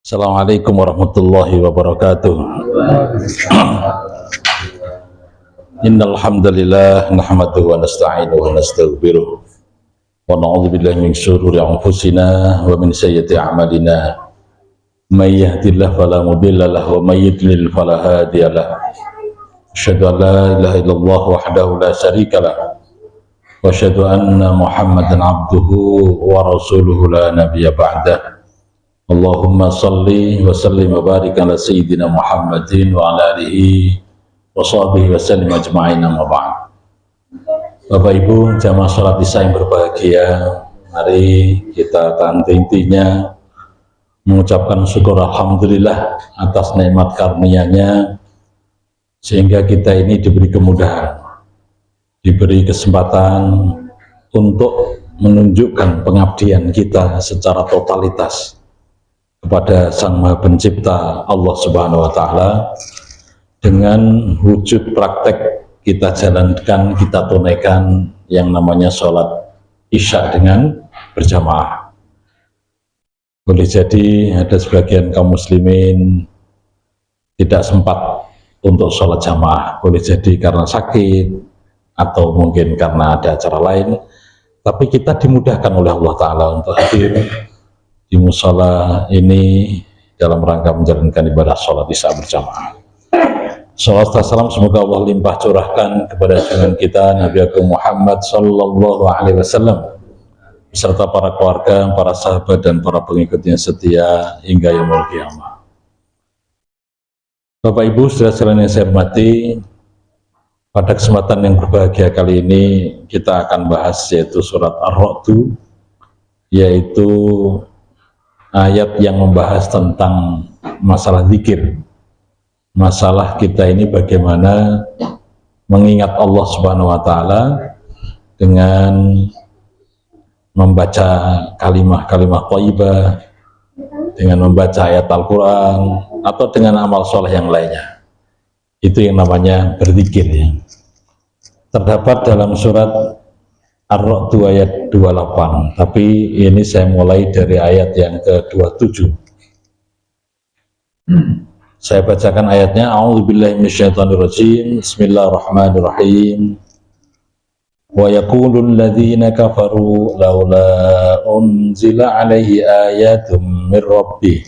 Assalamualaikum warahmatullahi wabarakatuh. Innal hamdalillah nahmaduhu wa nasta'inuhu wa nastaghfiruh wa na'udzu billahi min syururi anfusina wa min sayyiati a'malina. May yahdihillahu fala mudilla lahu wa may yudlil fala hadiya lahu. Asyhadu an la ilaha illallah wahdahu la syarika lahu wa asyhadu anna Muhammadan abduhu wa rasuluhu la nabiyya ba'dah. Allahumma salli wa sallim wa barik ala sayyidina Muhammadin wa ala alihi wa sahbihi wa sallim ajma'in, amma ba'd. Bapak Ibu jamaah salat Isya yang berbahagia, mari kita tahan intinya mengucapkan syukur alhamdulillah atas nikmat karunia-Nya sehingga kita ini diberi kemudahan, diberi kesempatan untuk menunjukkan pengabdian kita secara totalitas kepada Sang Maha Pencipta Allah Subhanahu wa Ta'ala dengan wujud praktek kita jalankan, kita tunaikan yang namanya sholat Isya dengan berjamaah. Boleh jadi ada sebagian kaum muslimin tidak sempat untuk sholat jamaah, boleh jadi karena sakit atau mungkin karena ada acara lain, tapi kita dimudahkan oleh Allah Ta'ala untuk hadir di musola ini dalam rangka menjalankan ibadah sholat Isya berjamaah. Shalawat dan salam semoga Allah limpah curahkan kepada junjungan kita Nabi Agung Muhammad Sallallahu Alaihi Wasallam beserta para keluarga, para sahabat dan para pengikutnya setia hingga yaumul qiyamah. Bapak Ibu saudara-saudara yang saya hormati, pada kesempatan yang berbahagia kali ini kita akan bahas yaitu surat Ar-Ra'd, yaitu ayat yang membahas tentang masalah zikir, masalah kita ini bagaimana mengingat Allah Subhanahu wa Ta'ala dengan membaca kalimah-kalimah thayyibah, dengan membaca ayat Al-Quran atau dengan amal soleh yang lainnya. Itu yang namanya berzikir ya. Terdapat dalam surat Ar-Ra'd ayat 28, tapi ini saya mulai dari ayat yang ke-27. Saya bacakan ayatnya. A'udzubillahi minasyaitonirrajim. Bismillahirrahmanirrahim. Wa yaqulul ladzina kafaru laula unzila alaihi ayatun mir rabbih.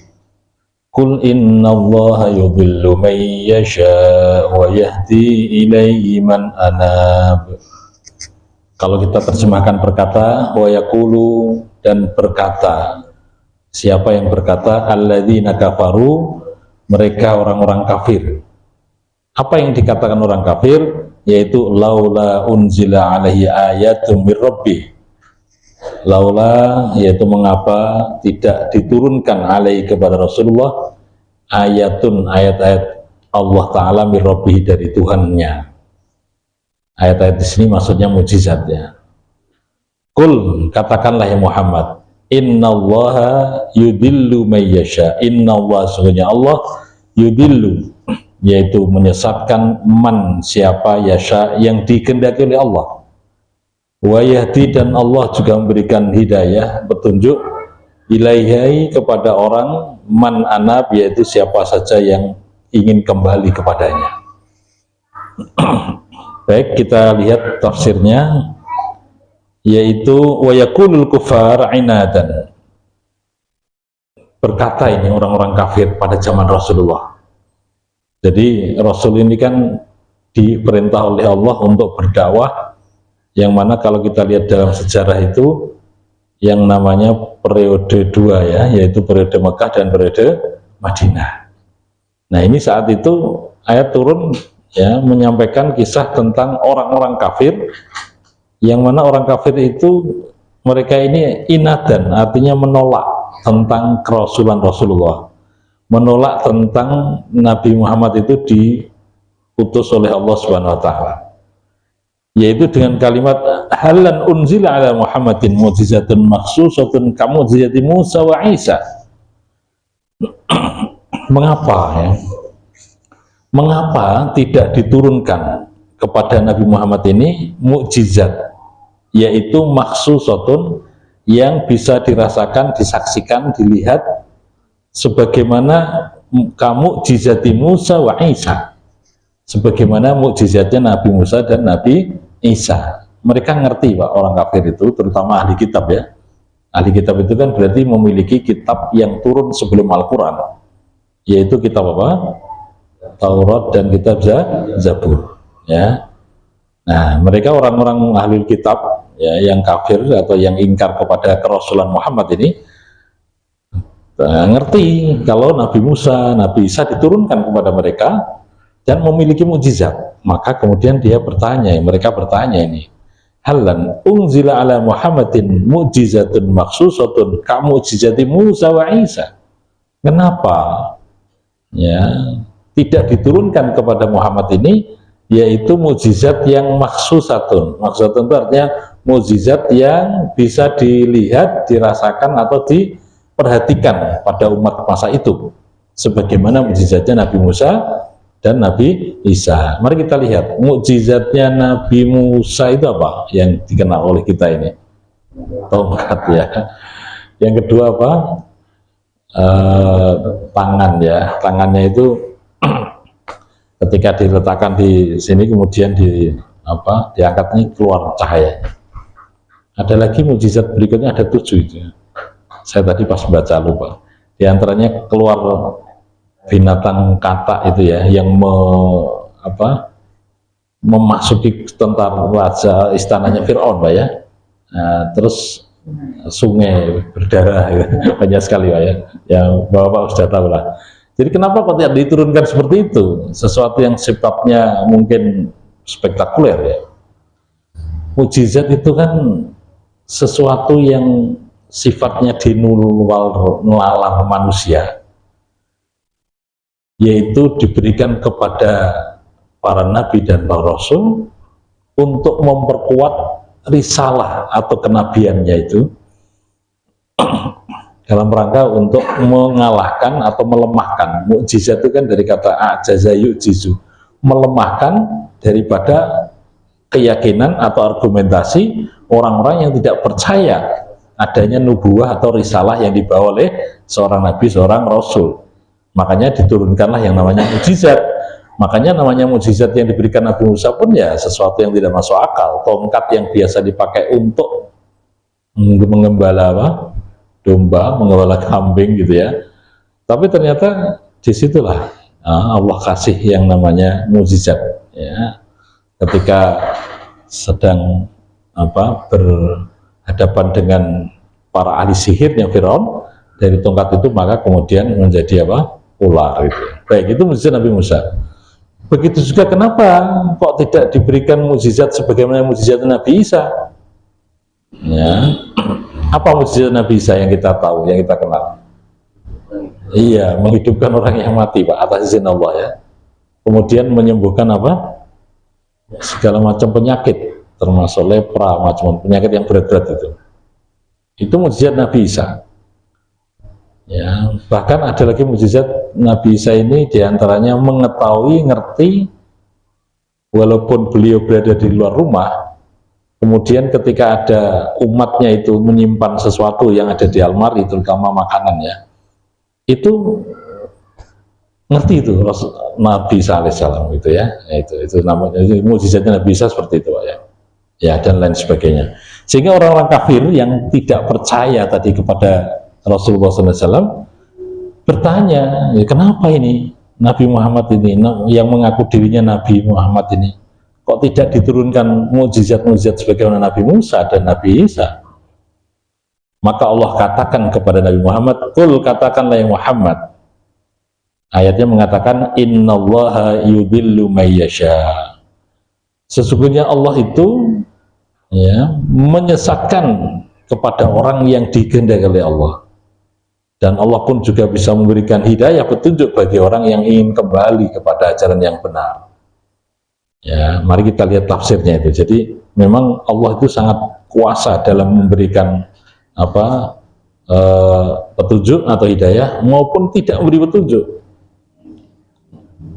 Qul innallaha yudhillu man yasha wa yahdi ilaihi man anab. Kalau kita terjemahkan berkata, wa yaqulu, dan berkata, siapa yang berkata? Alladzina kafaru, mereka orang-orang kafir. Apa yang dikatakan orang kafir? Yaitu laula unzila alaihi ayatum mir rabbih. Laula, yaitu mengapa tidak diturunkan alaihi kepada Rasulullah ayatun, ayat-ayat Allah Ta'ala mir rabbih, dari Tuhannya. Ayat-ayat di sini maksudnya mukjizat ya. Qul, katakanlah ya Muhammad, innallaha yudillu may yasha. Innallaha, sesungguhnya Allah, yudillu, yaitu menyesatkan, man, siapa, yasha, yang dikehendaki oleh Allah. Wa yahdi, dan Allah juga memberikan hidayah, petunjuk, ilaihi, kepada orang, man anab, yaitu siapa saja yang ingin kembali kepadanya. Baik, kita lihat tafsirnya, yaitu wa yaqulul kufar inadan. Berkata ini orang-orang kafir pada zaman Rasulullah. Jadi Rasul ini kan diperintah oleh Allah untuk berdakwah, yang mana kalau kita lihat dalam sejarah itu yang namanya periode dua ya, yaitu periode Mekah dan periode Madinah. Nah ini saat itu ayat turun ya, menyampaikan kisah tentang orang-orang kafir, yang mana orang kafir itu mereka ini inadan, artinya menolak tentang kerasulan Rasulullah, menolak tentang Nabi Muhammad itu diutus oleh Allah Subhanahu wa Ta'ala, yaitu dengan kalimat halan unzila ala Muhammadin mu'jizatun makhsusatun kamu'jizati Musa wa Isa. Mengapa ya? Mengapa tidak diturunkan kepada Nabi Muhammad ini mukjizat, yaitu makhsusatun, yang bisa dirasakan, disaksikan, dilihat sebagaimana kamu mukjizati Musa wa Isa, sebagaimana mukjizatnya Nabi Musa dan Nabi Isa. Mereka ngerti Pak, orang kafir itu, terutama ahli kitab ya. Ahli kitab itu kan berarti memiliki kitab yang turun sebelum Al-Quran, yaitu kitab apa? Taurat dan kitab Zabur ya. Nah, mereka orang-orang ahli kitab ya, yang kafir atau yang ingkar kepada kerasulan Muhammad ini ngerti kalau Nabi Musa, Nabi Isa diturunkan kepada mereka dan memiliki mukjizat. Maka kemudian mereka bertanya ini, halan unzila ala Muhammadin mukjizatun maksusatun ka mukjizati Musa wa Isa. Kenapa ya tidak diturunkan kepada Muhammad ini yaitu mukjizat yang maksusatun. Maksusatun itu artinya mukjizat yang bisa dilihat, dirasakan atau diperhatikan pada umat masa itu, sebagaimana mukjizatnya Nabi Musa dan Nabi Isa. Mari kita lihat mukjizatnya Nabi Musa itu apa yang dikenal oleh kita ini? Tongkat ya. Yang kedua apa? Tangan ya. Tangannya itu ketika diletakkan di sini kemudian diangkat ini keluar cahaya. Ada lagi mukjizat berikutnya, ada 7 itu. Saya tadi pas baca lupa. Di antaranya keluar binatang katak itu ya, yang memasuki tentara raja istananya Fir'aun Pak ya. Nah, terus sungai berdarah ya. Banyak sekali Pak ya, yang Bapak sudah tahu lah. Jadi kenapa kok tidak diturunkan seperti itu, sesuatu yang sifatnya mungkin spektakuler ya. Mukjizat itu kan sesuatu yang sifatnya dinular manusia, yaitu diberikan kepada para nabi dan para rasul untuk memperkuat risalah atau kenabiannya itu dalam rangka untuk mengalahkan atau melemahkan. Mukjizat itu kan dari kata ajaza yu'jizu, melemahkan daripada keyakinan atau argumentasi orang-orang yang tidak percaya adanya nubuah atau risalah yang dibawa oleh seorang nabi, seorang rasul. Makanya diturunkanlah yang namanya mukjizat. Makanya namanya mukjizat yang diberikan Nabi Musa pun ya sesuatu yang tidak masuk akal. Tongkat yang biasa dipakai untuk mengembala domba, mengembala kambing gitu ya. Tapi ternyata disitulah Allah kasih yang namanya mukjizat ya. Ketika sedang berhadapan dengan para ahli sihirnya Fir'aun, dari tongkat itu maka kemudian menjadi ular itu. Baik, itu mukjizat Nabi Musa. Begitu juga kenapa kok tidak diberikan mukjizat sebagaimana mukjizat Nabi Isa? Ya. Apa mukjizat Nabi Isa yang kita tahu, yang kita kenal? Iya, menghidupkan orang yang mati Pak, atas izin Allah ya. Kemudian menyembuhkan segala macam penyakit, termasuk lepra, macam penyakit yang berat-berat itu. Itu mukjizat Nabi Isa. Ya, bahkan ada lagi mukjizat Nabi Isa ini diantaranya mengetahui, ngerti, walaupun beliau berada di luar rumah, kemudian ketika ada umatnya itu menyimpan sesuatu yang ada di almari, terutama makanan ya, itu ngerti itu Nabi Isa alaihissalam gitu ya, itu namanya mukjizatnya Nabi Isa seperti itu Pak ya. Ya, dan lain sebagainya. Sehingga orang-orang kafir yang tidak percaya tadi kepada Rasulullah SAW bertanya, ya, kenapa ini Nabi Muhammad ini yang mengaku dirinya Nabi Muhammad ini kok tidak diturunkan mukjizat-mukjizat sebagaimana Nabi Musa dan Nabi Isa? Maka Allah katakan kepada Nabi Muhammad, "Qul, katakanlah ya Muhammad." Ayatnya mengatakan, "Innallaha yudhillu may yasha." Sesungguhnya Allah itu ya menyesatkan kepada orang yang dikehendaki oleh Allah. Dan Allah pun juga bisa memberikan hidayah, petunjuk bagi orang yang ingin kembali kepada ajaran yang benar. Ya, mari kita lihat tafsirnya itu. Jadi memang Allah itu sangat kuasa dalam memberikan petunjuk atau hidayah maupun tidak memberi petunjuk.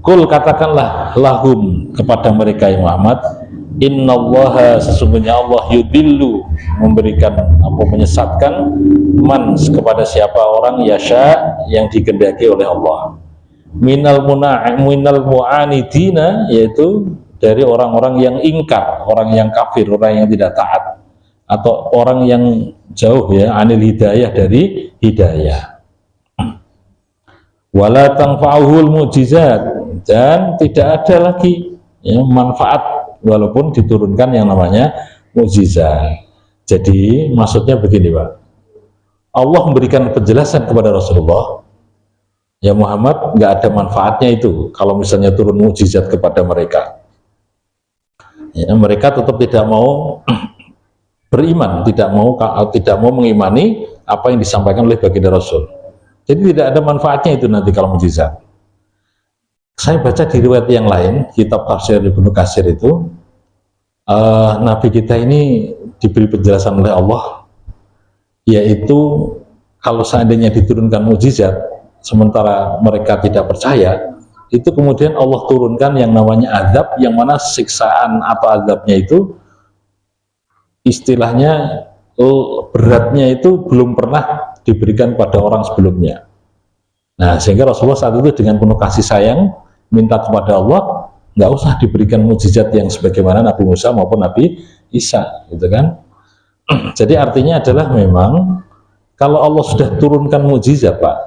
Qul, katakanlah lahum kepada mereka yang Muhammad, Innallaha, sesungguhnya Allah, yudillu, memberikan apa, menyesatkan, man, kepada siapa orang, yasha, yang dikehendaki oleh Allah, minal mu'anidina, yaitu dari orang-orang yang ingkar, orang yang kafir, orang yang tidak taat, atau orang yang jauh ya anil hidayah, dari hidayah. Wala tanfa'uhul mu'jizat, dan tidak ada lagi ya, manfaat walaupun diturunkan yang namanya mukjizat. Jadi maksudnya begini Pak, Allah memberikan penjelasan kepada Rasulullah, ya Muhammad, nggak ada manfaatnya itu kalau misalnya turun mukjizat kepada mereka. Ya, mereka tetap tidak mau beriman, tidak mau mengimani apa yang disampaikan oleh baginda Rasul. Jadi tidak ada manfaatnya itu nanti kalau mukjizat. Saya baca di riwayat yang lain, kitab tafsir Ibnu Katsir itu, Nabi kita ini diberi penjelasan oleh Allah, yaitu kalau seandainya diturunkan mukjizat, sementara mereka tidak percaya, itu kemudian Allah turunkan yang namanya azab, yang mana siksaan atau azabnya itu istilahnya beratnya itu belum pernah diberikan pada orang sebelumnya. Nah, sehingga Rasulullah saat itu dengan penuh kasih sayang minta kepada Allah, nggak usah diberikan mukjizat yang sebagaimana Nabi Musa maupun Nabi Isa, gitu kan. Jadi artinya adalah memang kalau Allah sudah turunkan mukjizat Pak,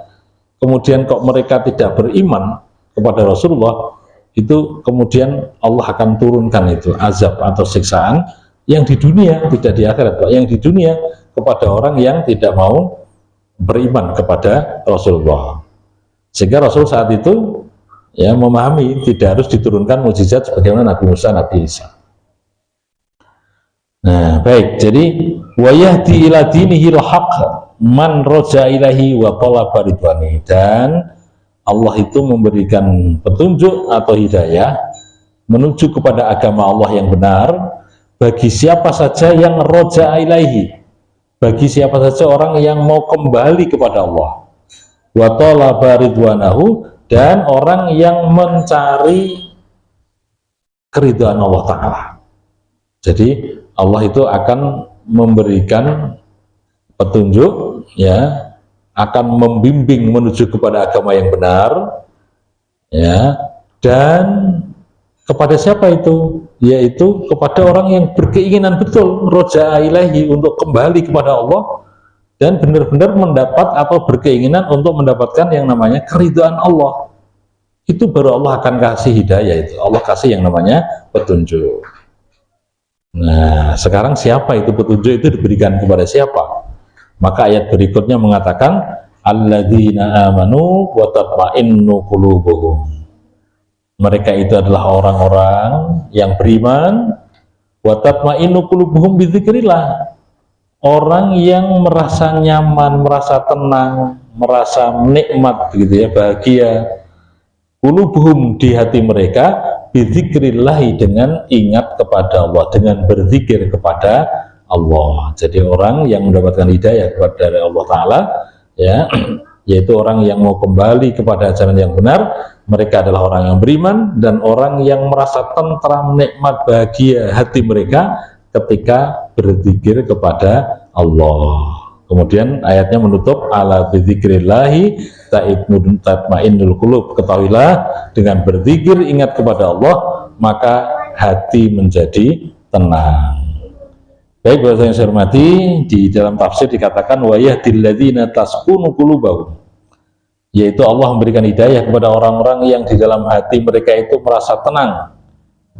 kemudian kok mereka tidak beriman kepada Rasulullah, itu kemudian Allah akan turunkan itu azab atau siksaan yang di dunia, tidak di akhirat Pak, yang di dunia kepada orang yang tidak mau beriman kepada Rasulullah. Sehingga Rasul saat itu ya memahami tidak harus diturunkan mukjizat sebagaimana Nabi Musa, Nabi Isa. Nah, baik, jadi wa yahdi ila dinihil haqq man roja ilahi wa talaba ridwani, dan Allah itu memberikan petunjuk atau hidayah menuju kepada agama Allah yang benar bagi siapa saja yang roja ilaihi, bagi siapa saja orang yang mau kembali kepada Allah, wa talaba ridwanahu, dan orang yang mencari keridhaan Allah Ta'ala. Jadi Allah itu akan memberikan petunjuk, ya, akan membimbing menuju kepada agama yang benar, ya, dan kepada siapa itu? Yaitu kepada orang yang berkeinginan betul roja'a ilahi, untuk kembali kepada Allah dan benar-benar mendapat atau berkeinginan untuk mendapatkan yang namanya keridhaan Allah. Itu baru Allah akan kasih hidayah, itu Allah kasih yang namanya petunjuk. Nah, sekarang siapa itu petunjuk itu diberikan kepada siapa? Maka ayat berikutnya mengatakan alladzina amanu wa tatma'innu qulubuhum. Mereka itu adalah orang-orang yang beriman, wa tatma'innu qulubuhum bidzikrillah. Orang yang merasa nyaman, merasa tenang, merasa nikmat gitu ya, bahagia. Qulubuhum, di hati mereka, bidzikrillah, dengan ingat kepada Allah, dengan berzikir kepada Allah. Jadi orang yang mendapatkan hidayah kepada Allah Ta'ala, ya, yaitu orang yang mau kembali kepada ajaran yang benar, mereka adalah orang yang beriman dan orang yang merasa tentram, nikmat, bahagia hati mereka ketika berzikir kepada Allah. Kemudian ayatnya menutup ala bidzikrillahi tatma'innul qulub. Ketahuilah dengan berzikir, ingat kepada Allah, maka hati menjadi tenang. Baik, bapak yang saya hormati, di dalam tafsir dikatakan wa yahdil ladzina taskunu qulubahum, yaitu Allah memberikan hidayah kepada orang-orang yang di dalam hati mereka itu merasa tenang,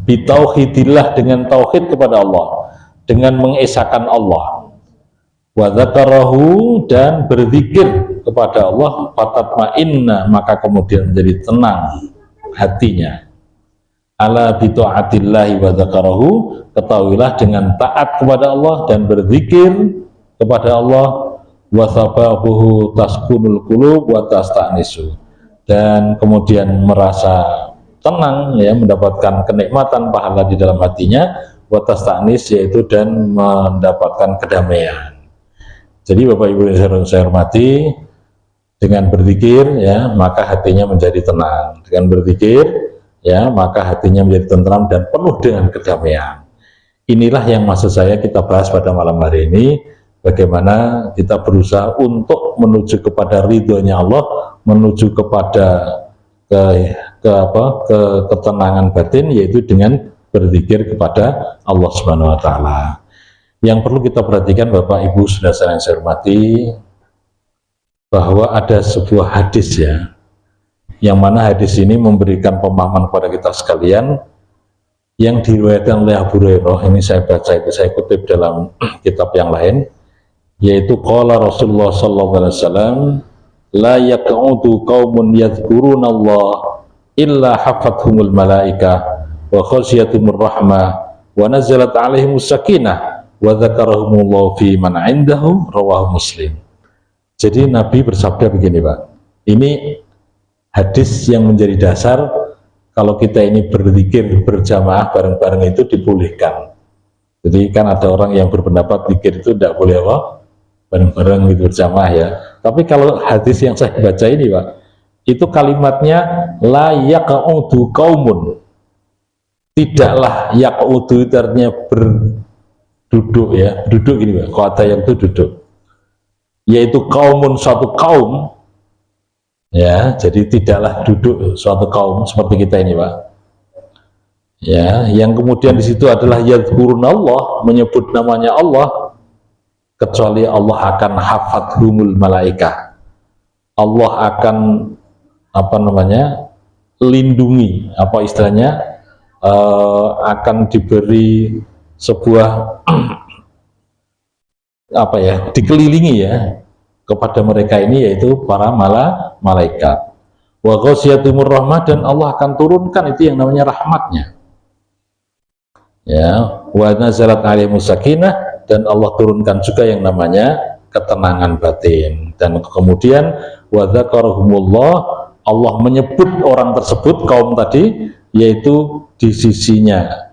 bitauhidillah, dengan tauhid kepada Allah, dengan mengesahkan Allah, wa dzakarahu, dan berzikir kepada Allah, fatatma'inna, maka kemudian menjadi tenang hatinya. Ala bita'atillahi wa dzakarahu, ketahuilah dengan taat kepada Allah dan berzikir kepada Allah, wa sababuhu taskunul qulub wa tasta'nisu, dan kemudian merasa tenang, ya, mendapatkan kenikmatan pahala di dalam hatinya, wa tasta'nis, yaitu dan mendapatkan kedamaian. Jadi Bapak Ibu yang saya hormati, dengan berzikir, ya, maka hatinya menjadi tenang. Dengan berzikir, ya, maka hatinya menjadi tentram dan penuh dengan kedamaian. inilah yang maksud saya kita bahas pada malam hari ini, bagaimana kita berusaha untuk menuju kepada ridhonya Allah, menuju kepada ketenangan batin, yaitu dengan berzikir kepada Allah Subhanahu wa taala. Yang perlu kita perhatikan Bapak Ibu saudara yang saya hormati, bahwa ada sebuah hadis ya, yang mana hadis ini memberikan pemahaman kepada kita sekalian, yang diriwayatkan oleh Abu Hurairah. Ini saya baca, itu saya kutip dalam kitab yang lain, yaitu qala Rasulullah sallallahu alaihi wasallam, la yaq'udu qaumun yadhkurunallah illa hafathumul malaikah wa khasyiyatumur rahmah wa nazalat alaihimus sakinah wa dzakarahumullahu fi man 'indahu, rawahu Muslim. Jadi Nabi bersabda begini Pak, ini hadis yang menjadi dasar kalau kita ini berzikir berjamaah bareng-bareng itu dibolehkan. Jadi kan ada orang yang berpendapat zikir itu tidak boleh apa? Bareng-bareng gitu berjamaah ya. Tapi kalau hadis yang saya baca ini Pak, itu kalimatnya la yaq'udu qaumun. Tidaklah yaq'udu itu artinya berduduk ya, duduk gini Pak. Kata yang itu duduk. Yaitu qaumun, suatu kaum. Ya, jadi tidaklah duduk suatu kaum seperti kita ini Pak. Ya, yang kemudian di situ adalah yadhkurunallah, menyebut namanya Allah, kecuali Allah akan hafathumul malaikah. Allah akan lindungi, apa istilahnya, akan diberi sebuah dikelilingi ya kepada mereka ini, yaitu para malaikat. Wa ghasyiyatumur rahmah, dan Allah akan turunkan itu yang namanya rahmatnya. Ya, wa nazalat alaihimus sakinah, dan Allah turunkan juga yang namanya ketenangan batin. Dan kemudian wa dzakarahumullah, Allah menyebut orang tersebut, kaum tadi, yaitu di sisinya.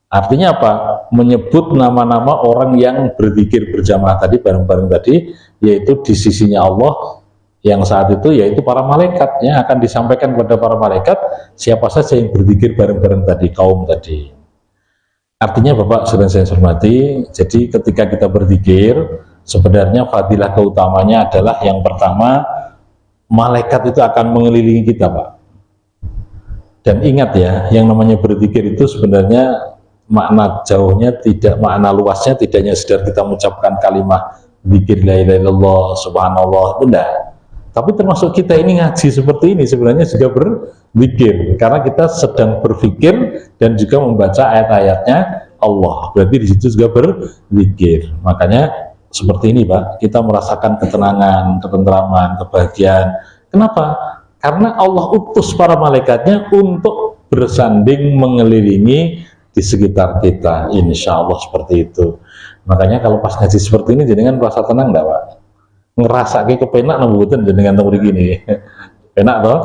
Artinya apa? Menyebut nama-nama orang yang berzikir berjamaah tadi, bareng-bareng tadi, yaitu di sisinya Allah yang saat itu, yaitu para malaikat. Yang akan disampaikan kepada para malaikat siapa saja yang berzikir bareng-bareng tadi, kaum tadi. Artinya Bapak saudara saya hormati, jadi ketika kita berzikir, sebenarnya fadilah keutamanya adalah yang pertama, malaikat itu akan mengelilingi kita Pak. Dan ingat ya, yang namanya berzikir itu sebenarnya makna jauhnya tidak, makna luasnya tidak hanya sekedar kita mengucapkan kalimat zikir la ilaha illallah subhanallah, itu enggak. Tapi termasuk kita ini ngaji seperti ini sebenarnya juga berzikir, karena kita sedang berpikir dan juga membaca ayat-ayatnya Allah. Berarti di situ juga berzikir. Makanya seperti ini Pak, kita merasakan ketenangan, ketentraman, kebahagiaan. Kenapa? Karena Allah utus para malaikatnya untuk bersanding mengelilingi di sekitar kita, insya Allah seperti itu. Makanya kalau pas ngaji seperti ini, jenengan merasa tenang enggak Pak? Ngerasa kayak kepenak nembutin jenengan temu gini, enak toh?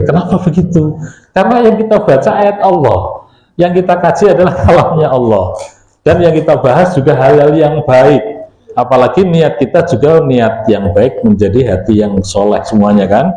Kenapa begitu? Karena yang kita baca ayat Allah, yang kita kaji adalah kalamnya Allah, dan yang kita bahas juga hal-hal yang baik. Apalagi niat kita juga niat yang baik, menjadi hati yang soleh semuanya kan.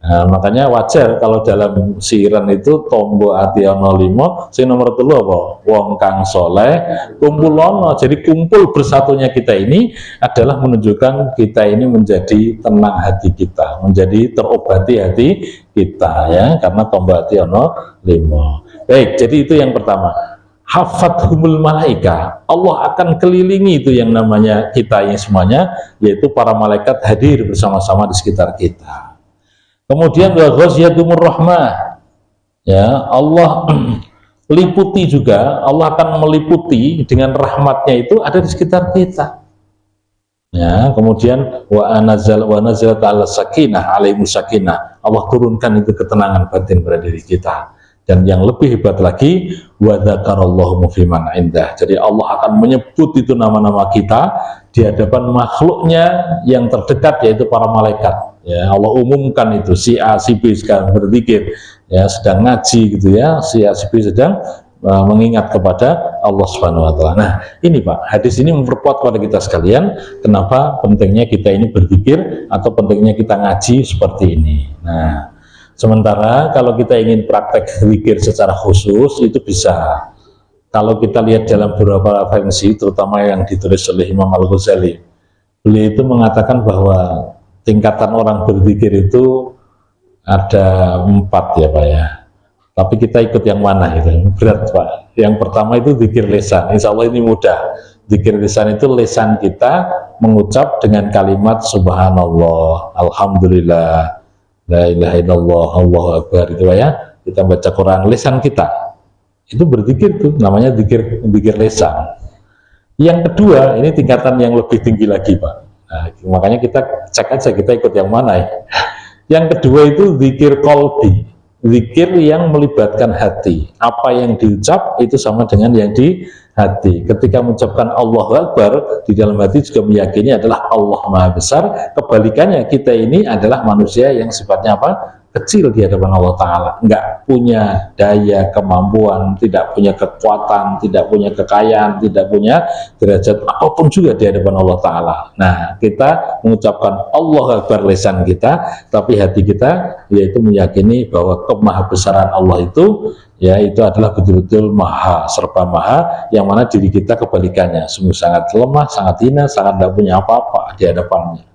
Nah, makanya wajar kalau dalam siiran itu tombo ati ana 5, sing nomor 3 apa? Wong kang soleh kumpul ono. Jadi kumpul bersatunya kita ini adalah menunjukkan kita ini menjadi tenang hati kita, menjadi terobati hati kita ya, karena tombo ati ana 5. Baik, jadi itu yang pertama. Hafathumul malaika, Allah akan kelilingi itu yang namanya kita ini semuanya, yaitu para malaikat hadir bersama-sama di sekitar kita. Kemudian wa ghasyiyatumur rahmah, ya, Allah liputi juga, Allah akan meliputi dengan rahmatnya itu ada di sekitar kita. Ya, kemudian wa nazalat ala sakinah alaihimus sakinah, Allah turunkan itu ketenangan batin pada diri kita. Dan yang lebih hebat lagi, wa dzakarallahu fi man 'indah. Jadi Allah akan menyebut itu nama-nama kita di hadapan makhluknya yang terdekat, yaitu para malaikat. Ya, Allah umumkan itu, si A, si B sekarang berzikir, ya, sedang ngaji gitu ya, si A, si B sedang mengingat kepada Allah Subhanahu wa taala. Nah, ini Pak, hadis ini memperkuat kepada kita sekalian kenapa pentingnya kita ini berzikir atau pentingnya kita ngaji seperti ini. Nah, sementara kalau kita ingin praktek zikir secara khusus itu bisa. Kalau kita lihat dalam beberapa referensi, terutama yang ditulis oleh Imam Al-Ghazali, beliau itu mengatakan bahwa tingkatan orang berzikir itu ada 4 ya Pak ya. Tapi kita ikut yang mana itu? Berat Pak. Yang pertama itu zikir lisan. Insya Allah ini mudah. Zikir lisan itu lisan kita mengucap dengan kalimat subhanallah, alhamdulillah, la ilaha illallah, Allahu akbar itu Pak ya. Kita baca Quran, lisan kita itu berzikir tuh, namanya zikir lisan. Yang kedua, ini tingkatan yang lebih tinggi lagi Pak. Nah, makanya kita cek aja kita ikut yang mana ya. Yang kedua itu zikir qalbi, zikir yang melibatkan hati. Apa yang diucap itu sama dengan yang di hati. Ketika mengucapkan Allahu Akbar, di dalam hati juga meyakini adalah Allah Maha Besar. Kebalikannya, kita ini adalah manusia yang sifatnya apa? Kecil di hadapan Allah Ta'ala, nggak punya daya, kemampuan, tidak punya kekuatan, tidak punya kekayaan, tidak punya derajat apapun juga di hadapan Allah Ta'ala. Nah, kita mengucapkan Allah Akbar lisan kita, tapi hati kita yaitu meyakini bahwa kemahabesaran Allah itu ya itu adalah betul-betul maha, serba maha, yang mana diri kita kebalikannya, sungguh sangat lemah, sangat hina, sangat tidak punya apa-apa di hadapannya.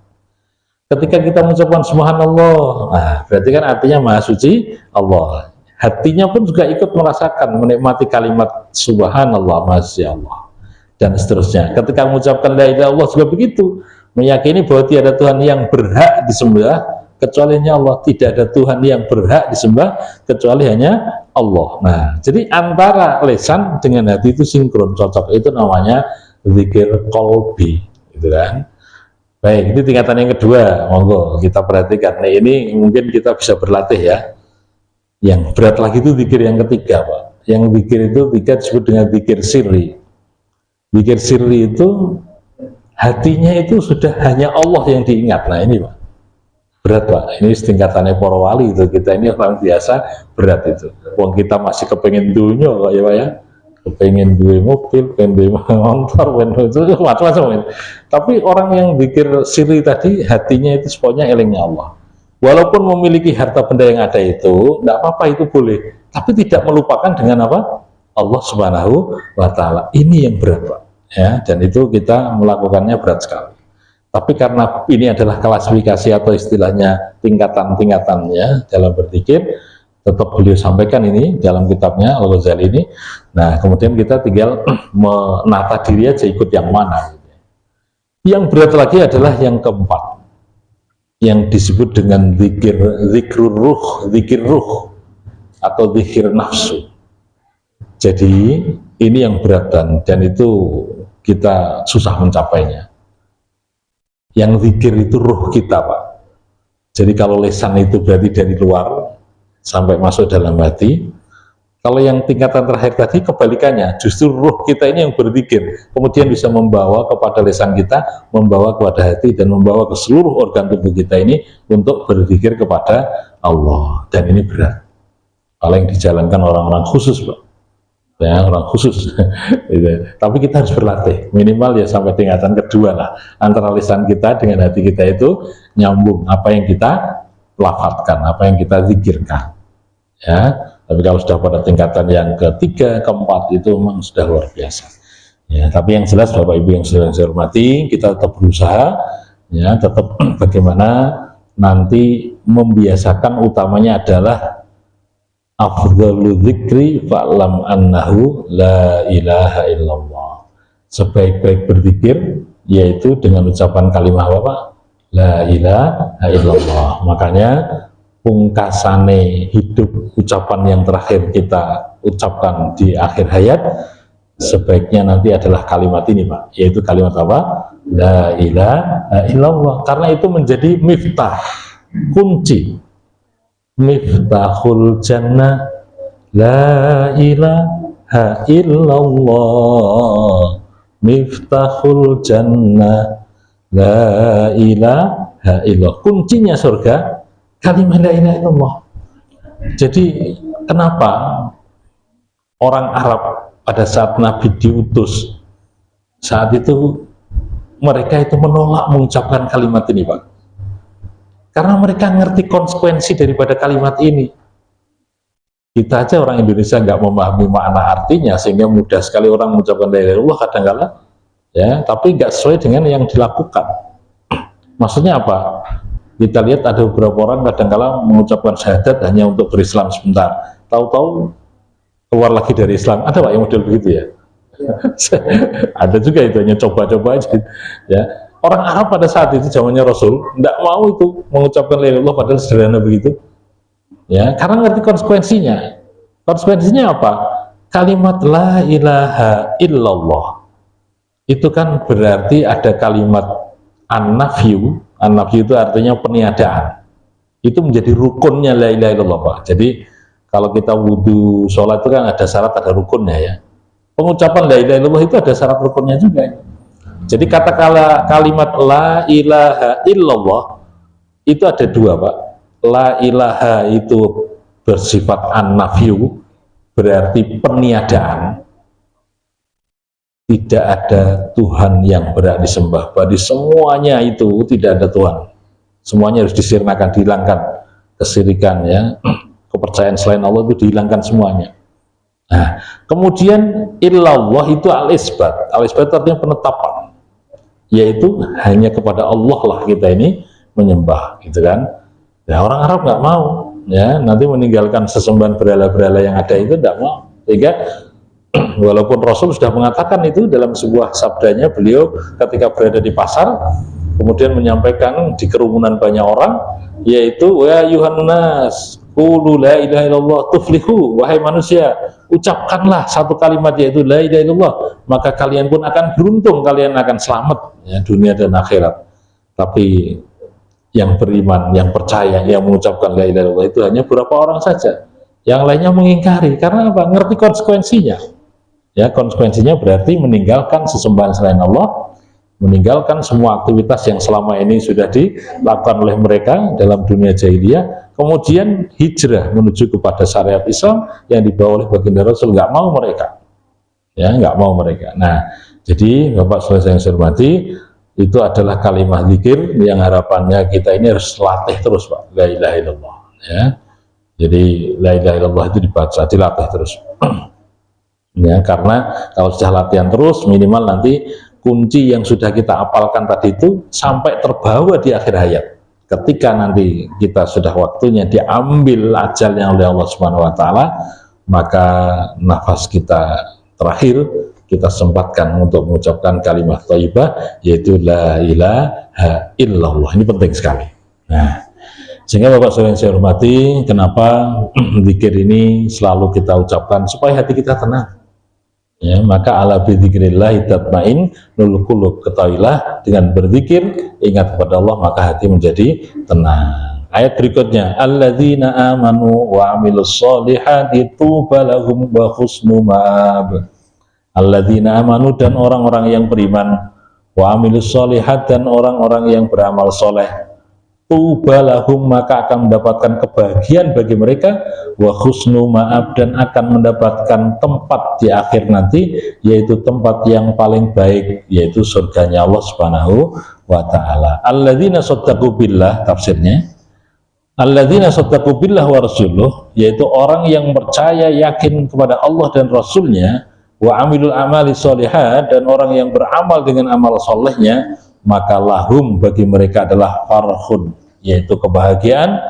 Ketika kita mengucapkan subhanallah, nah berarti kan artinya maha suci Allah. Hatinya pun juga ikut merasakan, menikmati kalimat subhanallah, masya Allah, dan seterusnya. Ketika mengucapkan la ilaha illallah juga begitu, meyakini bahwa tiada Tuhan yang berhak disembah kecuali hanya Allah, tidak ada Tuhan yang berhak disembah kecuali hanya Allah. Nah, jadi antara lisan dengan hati itu sinkron, cocok. Itu namanya zikir qalbi, gitu kan. Baik, ini tingkatan yang kedua, monggo kita perhatikan. Nah, ini mungkin kita bisa berlatih ya. Yang berat lagi itu zikir yang ketiga, Pak. Yang zikir itu disebut dengan zikir sirri. Zikir sirri itu hatinya itu sudah hanya Allah yang diingat. Nah, ini Pak, berat Pak. Ini tingkatannya para wali itu. Kita ini orang biasa berat itu. Wong kita masih kepengen dunia kok ya Pak ya. Pengen duwe mobil, pengen duwe motor, pengen itu macam-macam. Tapi orang yang zikir sirri tadi, hatinya itu semuanya elingnya Allah. Walaupun memiliki harta benda yang ada itu, tidak apa-apa, itu boleh. Tapi tidak melupakan dengan apa? Allah Subhanahu wa Ta'ala. Ini yang berat Pak. Ya, dan itu kita melakukannya berat sekali. Tapi karena ini adalah klasifikasi atau istilahnya tingkatan-tingkatannya dalam berzikir, tetap beliau sampaikan ini dalam kitabnya Al-Ghazali ini. Nah, kemudian kita tinggal menata diri aja ikut yang mana. Yang berat lagi adalah yang keempat, yang disebut dengan zikir ruh atau zikir nafsu. Jadi ini yang berat dan itu kita susah mencapainya. Yang zikir itu ruh kita Pak. Jadi kalau lisan itu berarti dari luar sampai masuk dalam hati. Kalau yang tingkatan terakhir tadi kebalikannya, justru ruh kita ini yang berzikir, kemudian bisa membawa kepada lisan kita, membawa kepada hati, dan membawa ke seluruh organ tubuh kita ini untuk berzikir kepada Allah. Dan ini berat. Kalau yang dijalankan orang-orang khusus Pak, ya orang khusus. Tapi kita harus berlatih, minimal ya sampai tingkatan kedua lah, antara lisan kita dengan hati kita itu nyambung apa yang kita lafadzkan, apa yang kita zikirkan. Ya, tapi kalau sudah pada tingkatan yang ketiga, keempat itu memang sudah luar biasa. Ya, tapi yang jelas Bapak Ibu yang saya hormati, kita tetap berusaha, ya, tetap bagaimana nanti membiasakan utamanya adalah afdhalu dzikri fa'lam annahu la ilaha illallah. Sebaik-baik berzikir yaitu dengan ucapan kalimat apa Pak? La ilaha illallah. Makanya pungkasane hidup, ucapan yang terakhir kita ucapkan di akhir hayat sebaiknya nanti adalah kalimat ini Pak, yaitu kalimat apa? La ilaha illallah. Karena itu menjadi miftah, kunci, miftahul jannah, la ilaha illallah, miftahul jannah, la ilaha illallah. Kuncinya surga kalimat la ilaha illallah. Jadi kenapa orang Arab pada saat Nabi diutus saat itu mereka itu menolak mengucapkan kalimat ini Pak? Karena mereka ngerti konsekuensi daripada kalimat ini. Kita aja orang Indonesia nggak memahami makna artinya, sehingga mudah sekali orang mengucapkan la ilaha illallah kadang-kala ya, tapi nggak sesuai dengan yang dilakukan. Maksudnya apa? Kita lihat ada beberapa orang kadang-kala mengucapkan syahadat hanya untuk berislam sebentar, tahu-tahu keluar lagi dari Islam. Ada Pak yang model begitu ya? Ada juga itu, hanya coba-coba aja ya. Orang Arab pada saat itu zamannya Rasul tidak mau itu mengucapkan la ilaha illallah padahal sederhana begitu ya, karena ngerti konsekuensinya. Konsekuensinya apa? Kalimat la ilaha illallah itu kan berarti ada kalimat an-nafyu. An-nafyu itu artinya peniadaan. Itu menjadi rukunnya la ilaha illallah, Pak. Jadi kalau kita wudhu, sholat itu kan ada syarat, ada rukunnya ya. Pengucapan la ilaha illallah itu ada syarat rukunnya juga. Jadi kata-kata kalimat la ilaha illallah itu ada dua, Pak. La ilaha itu bersifat an-nafyu, berarti peniadaan. Tidak ada Tuhan yang berhak disembah. Berarti semuanya itu tidak ada Tuhan. Semuanya harus disirnakan, dihilangkan. Kesyirikan ya, kepercayaan selain Allah itu dihilangkan semuanya. Nah, kemudian illallah itu al-isbat. Al-isbat artinya penetapan, yaitu hanya kepada Allah lah kita ini menyembah, gitu kan. Ya, orang Arab nggak mau ya, nanti meninggalkan sesembahan berhala-berhala yang ada itu tidak mau. Sehingga walaupun Rasul sudah mengatakan itu dalam sebuah sabdanya, beliau ketika berada di pasar kemudian menyampaikan di kerumunan banyak orang, yaitu wa yuhannas qulu la ilaha illallah tuflihu, wahai manusia ucapkanlah satu kalimat yaitu la ilaha illallah, maka kalian pun akan beruntung, kalian akan selamat ya, dunia dan akhirat. Tapi yang beriman, yang percaya, yang mengucapkan la ilaha illallah itu hanya beberapa orang saja, yang lainnya mengingkari. Karena apa? Ngerti konsekuensinya ya. Konsekuensinya berarti meninggalkan sesembahan selain Allah, meninggalkan semua aktivitas yang selama ini sudah dilakukan oleh mereka dalam dunia jahiliyah, kemudian hijrah menuju kepada syariat Islam yang dibawa oleh baginda Rasul. Nggak mau mereka ya, nggak mau mereka. Nah, jadi Bapak Saudara yang saya hormati, itu adalah kalimat zikir yang harapannya kita ini harus latih terus, Pak, la ilaha illallah ya. Jadi la ilaha illallah itu dibaca, dilatih terus ya, karena kalau sudah latihan terus, minimal nanti kunci yang sudah kita apalkan tadi itu sampai terbawa di akhir hayat. Ketika nanti kita sudah waktunya diambil ajalnya oleh Allah Subhanahu wa taala, maka nafas kita terakhir kita sempatkan untuk mengucapkan kalimat thayyibah, yaitu la ilaha illallah. Ini penting sekali. Nah, sehingga Bapak Saudara yang saya hormati, kenapa zikir ini selalu kita ucapkan supaya hati kita tenang. Ya, maka ala bidzikrillah tatmainnul qulub, ketahuilah dengan berzikir, ingat kepada Allah, maka hati menjadi tenang. Ayat berikutnya, alladzina amanu wa amilus solihati tuba lahum wa husnu ma'ab. Alladzina amanu, dan orang-orang yang beriman, wa amilus solihat, dan orang-orang yang beramal soleh, tuba lahum, maka akan mendapatkan kebahagiaan bagi mereka, wa husnu ma'ab, dan akan mendapatkan tempat di akhir nanti, yaitu tempat yang paling baik, yaitu surganya Allah Subhanahu wa ta'ala. Alladzina saddaqu billah, tafsirnya alladzina saddaqu billah wa rasuluh, yaitu orang yang percaya, yakin kepada Allah dan Rasulnya, wa amilul amali sholihat, dan orang yang beramal dengan amal solehnya, maka lahum, bagi mereka adalah farhun, yaitu kebahagiaan,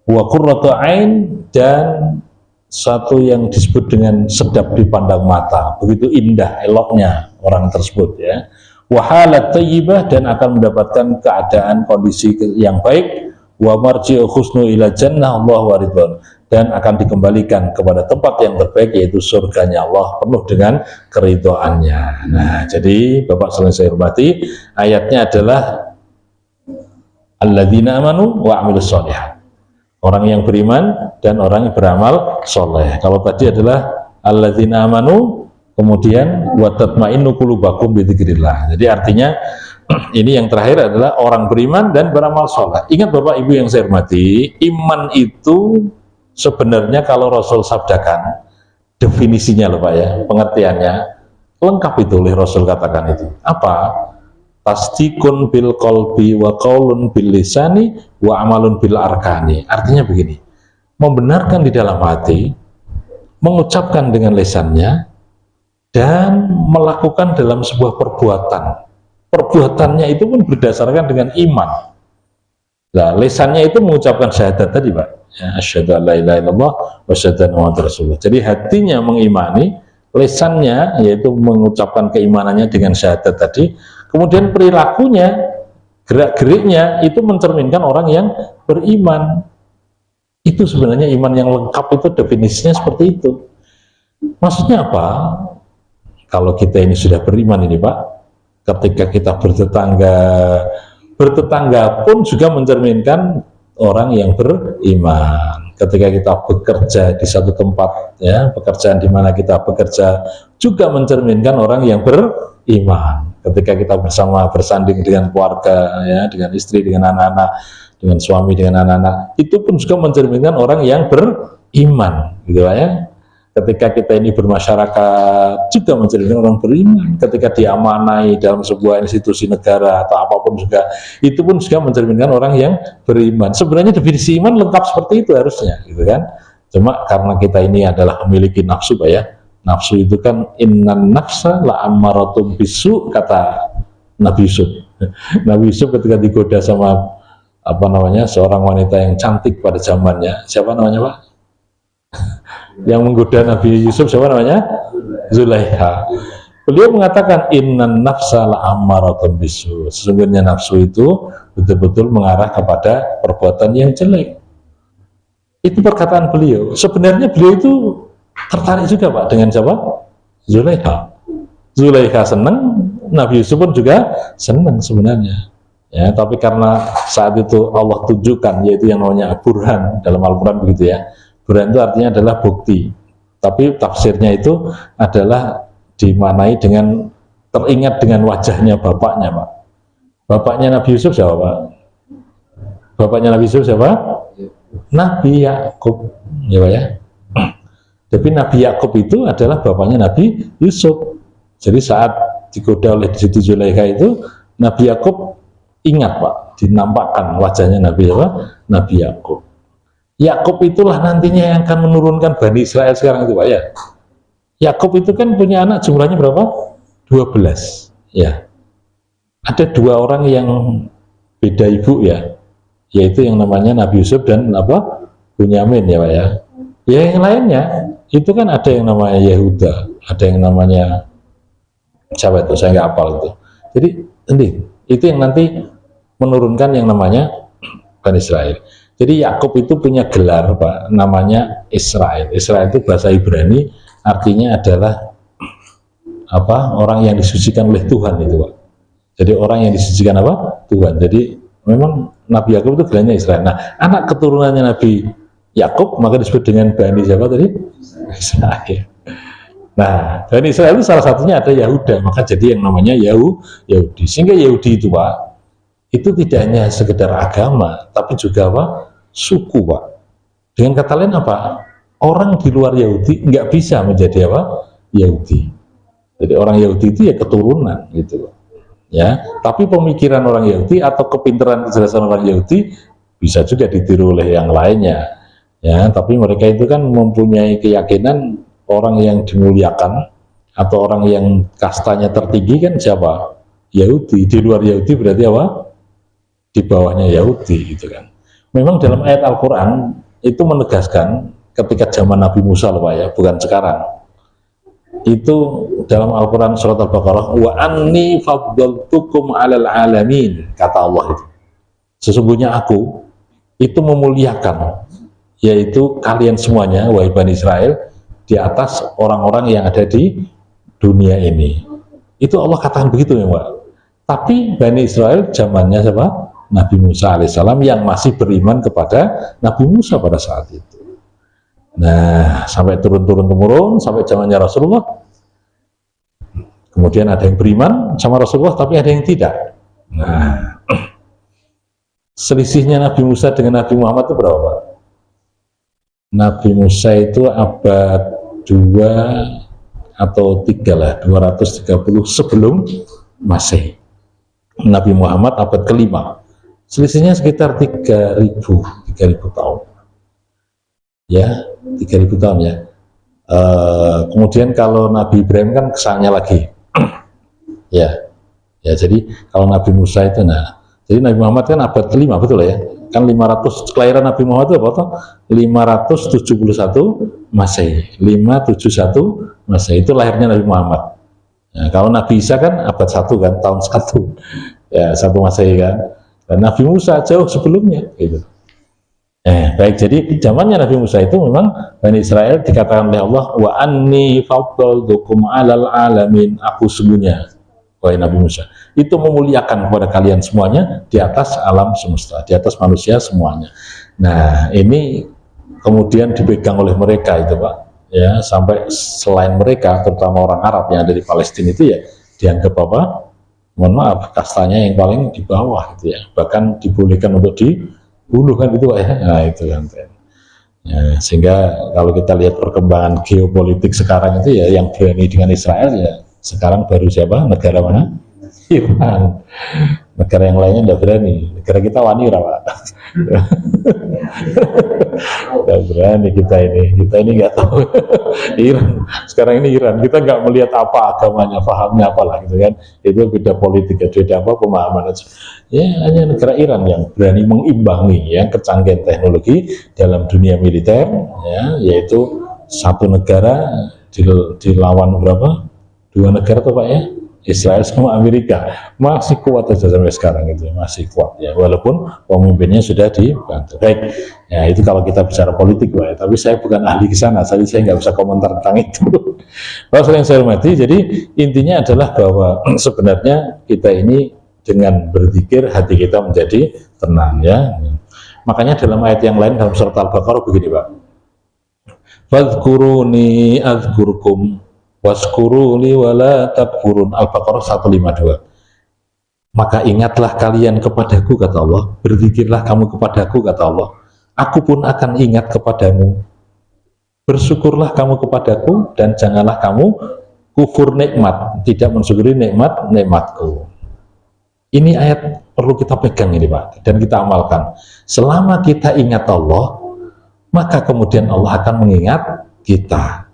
wa qurratu ain, dan satu yang disebut dengan sedap dipandang mata, begitu indah eloknya orang tersebut ya. Wa halat thayyibah, dan akan mendapatkan keadaan kondisi yang baik. Wa marji'u husnu ila jannah Allah wa ridwan, dan akan dikembalikan kepada tempat yang terbaik, yaitu surganya Allah penuh dengan keridhaannya. Nah, jadi Bapak sekalian saya hormati, ayatnya adalah alladzina amanu wa amilus sholihat, orang yang beriman dan orang yang beramal soleh. Kalau tadi adalah alladzina amanu, kemudian wa tatmainnu qulubakum bidzikrillah. Jadi artinya ini yang terakhir adalah orang beriman dan beramal soleh. Ingat Bapak Ibu yang saya hormati, iman itu sebenarnya kalau Rasul sabdakan definisinya loh Pak ya, pengertiannya lengkap itu oleh Rasul katakan itu. Apa? Tasdikun bil qalbi wa qaulun bil lisani wa amalun bil arkani. Artinya begini, membenarkan di dalam hati, mengucapkan dengan lisannya dan melakukan dalam sebuah perbuatan. Perbuatannya itu pun berdasarkan dengan iman. Nah, lisannya itu mengucapkan syahadat tadi, Pak. Ya, asyhadu an la ilaha illallah wa asyhadu anna muhammadar rasulullah. Jadi hatinya mengimani, lisannya yaitu mengucapkan keimanannya dengan syahadat tadi, kemudian perilakunya, gerak-geriknya itu mencerminkan orang yang beriman. Itu sebenarnya iman yang lengkap itu definisinya seperti itu. Maksudnya apa? Kalau kita ini sudah beriman ini, Pak, ketika kita bertetangga pun juga mencerminkan orang yang beriman. Ketika kita bekerja di satu tempat, ya, pekerjaan di mana kita bekerja juga mencerminkan orang yang beriman. Ketika kita bersanding dengan keluarga, ya, dengan istri, dengan anak-anak, dengan suami, dengan anak-anak, itu pun juga mencerminkan orang yang beriman, gitu ya. Ketika kita ini bermasyarakat juga mencerminkan orang beriman. Ketika diamanai dalam sebuah institusi negara atau apapun juga, itu pun juga mencerminkan orang yang beriman. Sebenarnya definisi iman lengkap seperti itu harusnya, gitu kan. Cuma karena kita ini adalah memiliki nafsu, Pak, ya. Nafsu itu kan innan nafsa la ammaratum bisu, kata Nabi Yusuf. Nabi Yusuf ketika digoda sama seorang wanita yang cantik pada zamannya, siapa namanya, Pak? Yang menggoda Nabi Yusuf siapa namanya? Zulaikha. Beliau mengatakan innan nafsa la ammaratun bisu. Sesungguhnya nafsu itu betul-betul mengarah kepada perbuatan yang jelek. Itu perkataan beliau. Sebenarnya beliau itu tertarik juga, Pak, dengan siapa? Zulaikha. Zulaikha senang, Nabi Yusuf pun juga senang sebenarnya. Ya, tapi karena saat itu Allah tunjukkan, yaitu yang namanya burhan dalam Al-Quran, begitu ya. Burhan itu artinya adalah bukti, tapi tafsirnya itu adalah dimaknai dengan teringat dengan wajahnya bapaknya, Pak. Bapaknya Nabi Yusuf siapa, Pak? Bapaknya Nabi Yusuf siapa? Nabi Yakub, ya, Pak, ya. Tapi Nabi Yakub itu adalah bapaknya Nabi Yusuf. Jadi saat digoda oleh Siti Zulaikha itu, Nabi Yakub ingat, Pak, dinampakkan wajahnya Nabi Yakub. Yakub itulah nantinya yang akan menurunkan Bani Israel sekarang itu, Pak, ya. Yakub itu kan punya anak jumlahnya berapa? 12, ya. Ada 2 orang yang beda ibu, ya, yaitu yang namanya Nabi Yusuf dan Bunyamin, ya, Pak, ya. Ya, yang lainnya itu kan ada yang namanya Yehuda, ada yang namanya siapa itu, saya nggak hafal itu. Jadi itu yang nanti menurunkan yang namanya Bani Israel. Jadi Yakub itu punya gelar, Pak, namanya Israel. Israel itu bahasa Ibrani, artinya adalah orang yang disucikan oleh Tuhan itu, Pak. Jadi orang yang disucikan Tuhan. Jadi memang Nabi Yakub itu gelarnya Israel. Nah, anak keturunannya Nabi Yakub maka disebut dengan Bani siapa tadi? Israel. Nah, Bani Israel itu salah satunya ada Yahuda, maka jadi yang namanya Yahudi. Sehingga Yahudi itu, Pak, itu tidak hanya sekedar agama, tapi juga suku, Pak. Dengan kata lain orang di luar Yahudi nggak bisa menjadi Yahudi. Jadi orang Yahudi itu ya keturunan, gitu, Pak. Ya, tapi pemikiran orang Yahudi atau kepintaran kecerdasan orang Yahudi bisa juga ditiru oleh yang lainnya. Ya, tapi mereka itu kan mempunyai keyakinan orang yang dimuliakan atau orang yang kastanya tertinggi kan siapa? Yahudi. Di luar Yahudi berarti di bawahnya Yahudi, gitu kan. Memang dalam ayat Al-Quran itu menegaskan ketika zaman Nabi Musa, Pak, ya, bukan sekarang. Itu dalam Al-Quran surat Al-Baqarah, wa anni faddaltukum 'alal 'alamin, kata Allah itu. Sesungguhnya aku itu memuliakan, yaitu kalian semuanya, wahai Bani Israel, di atas orang-orang yang ada di dunia ini. Itu Allah katakan begitu, ya, Pak. Tapi Bani Israel zamannya siapa? Nabi Musa alaihissalam yang masih beriman kepada Nabi Musa pada saat itu. Nah, sampai turun-temurun sampai zamannya Rasulullah. Kemudian ada yang beriman sama Rasulullah, tapi ada yang tidak. Nah, selisihnya Nabi Musa dengan Nabi Muhammad itu berapa, Pak? Nabi Musa itu abad 2 atau 3 lah, 230 sebelum Masehi. Nabi Muhammad abad ke-5. Selisihnya sekitar 3.000 tahun. Ya, 3.000 tahun, ya. Kemudian kalau Nabi Ibrahim kan kesannya lagi, ya, ya. Jadi kalau Nabi Musa itu, nah, jadi Nabi Muhammad kan abad kelima, betul ya? Kan 500 kelahiran Nabi Muhammad itu apa toh? 571 Masehi, 571 Masehi itu lahirnya Nabi Muhammad. Nah, kalau Nabi Isa kan abad 1 kan, tahun 1, ya 1 Masehi kan. Dan Nabi Musa jauh sebelumnya, gitu. Baik, jadi zamannya Nabi Musa itu memang Bani Israel dikatakan oleh Allah, wa anni faddaltukum alal alamin, aku sungguhnya, wahai Nabi Musa, itu memuliakan kepada kalian semuanya di atas alam semesta, di atas manusia semuanya. Nah, ini kemudian dipegang oleh mereka itu Pak, ya, sampai selain mereka, terutama orang Arab yang ada di Palestina itu ya dianggap apa? Mohon maaf, kastanya yang paling di bawah gitu ya, bahkan dibolehkan untuk dibunuh kan itu Pak ya. Nah, itu kan. Ya, sehingga kalau kita lihat perkembangan geopolitik sekarang itu ya, yang berani dengan Israel ya sekarang baru siapa? Negara mana? Iran. Negara yang lainnya tidak berani. Negara kita wanita Pak. Tidak berani kita ini nggak tahu. Iran sekarang ini Iran, kita nggak melihat apa agamanya, pahamnya apalah gitu kan, itu beda politik, beda apa pemahaman aja. Ya, hanya negara Iran yang berani mengimbangi ya kecanggihan teknologi dalam dunia militer, ya, yaitu satu negara dilawan berapa? 2 negara tuh Pak ya, Israel sama Amerika, masih kuat aja sampai sekarang gitu, masih kuat ya, walaupun pemimpinnya sudah dibantu. Baik, ya itu kalau kita bicara politik Pak ya, tapi saya bukan ahli ke sana, jadi saya nggak bisa komentar tentang itu. Bapak yang saya hormati, jadi intinya adalah bahwa sebenarnya kita ini dengan berzikir hati kita menjadi tenang ya. Makanya dalam ayat yang lain dalam surat Al-Baqarah begini Pak, fadhkuruni adzkurkum waskuruli wala takfurun, Al-Baqarah 152. Maka ingatlah kalian kepadaku kata Allah, berzikirlah kamu kepadaku kata Allah, aku pun akan ingat kepadamu, bersyukurlah kamu kepadaku dan janganlah kamu kufur nikmat, tidak mensyukuri nikmatku. Ini ayat perlu kita pegang ini Pak, dan kita amalkan. Selama kita ingat Allah, maka kemudian Allah akan mengingat kita.